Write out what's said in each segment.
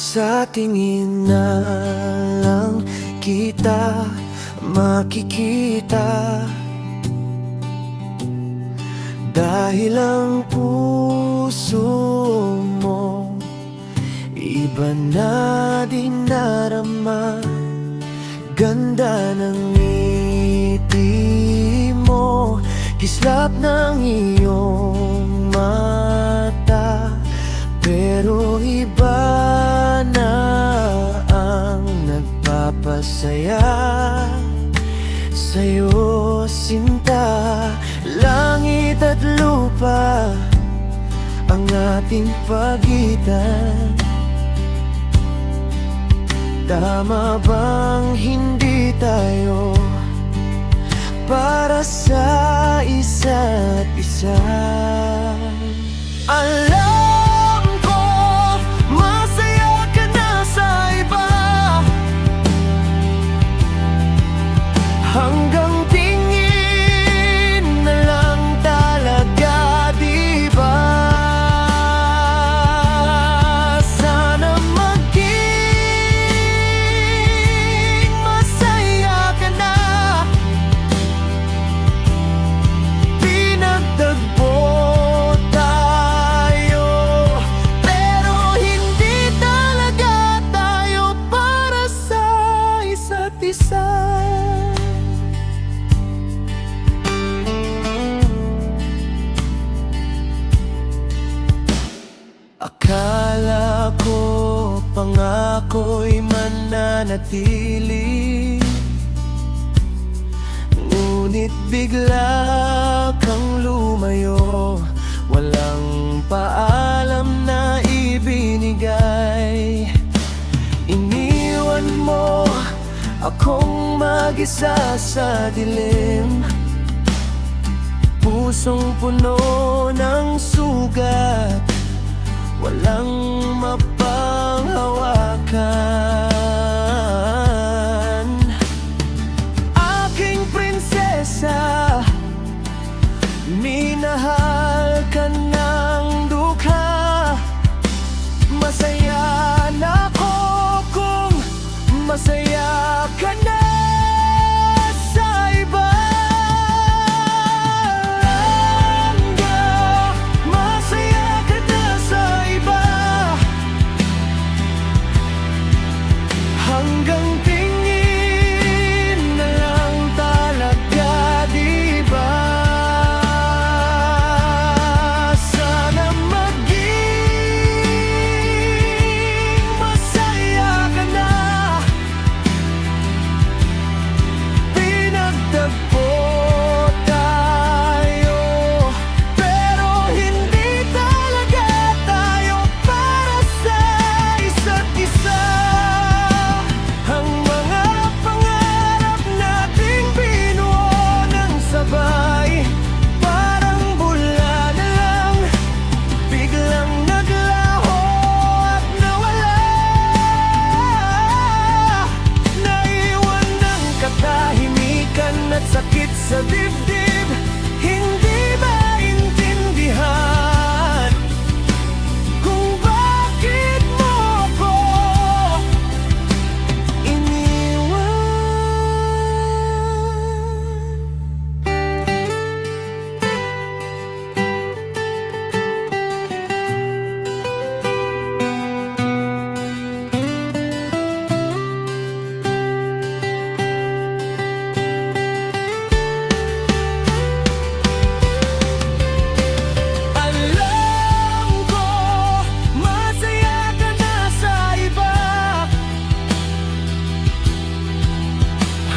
Sa tingin na lang kita makikita, dahil ang puso mo iba na din narama. Ganda ng ngiti mo, kislap ng iyong mata, pero iba na ang nagpapasaya sa'yo, sinta. Langit at lupa ang ating pagitan. Tama bang hindi tayo para sa isa't isa? Alam ko masaya ka na sa iba, hanggang tingin na lang talaga, di ba? Sana maging masaya ka na. Pinagtagpo tayo, pero hindi talaga tayo para sa isa't isa. Akala ko pangako'y mananatili, ngunit bigla kang lumayo. Walang paalam na ibinigay. Iniwan mo akong mag-isa sa dilim, pusong puno ng sugat, walang mapanghawakan. Aking prinsesa, minahal ka ng dukha. Masaya na ako kung masaya ka na sa iba. Hanggang tingin na lang talaga, di ba? Sana maging masaya ka na. Pinagtagpo tayo, pero hindi talaga tayo para sa isa't isa. At sakit sa dibdib, hindi maintindihan kung bakit mo ako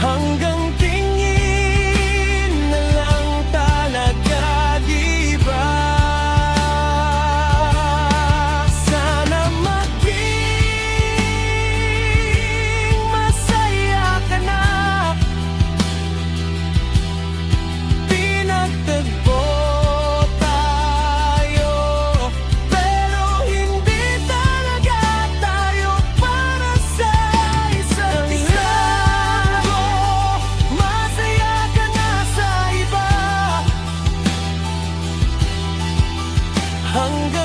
hanggang tingin na lang talaga, di ba? Sana maging masaya ka na. Pinagtagpo tayo, pero hindi talaga tayo para sa isa't isa. Hanggang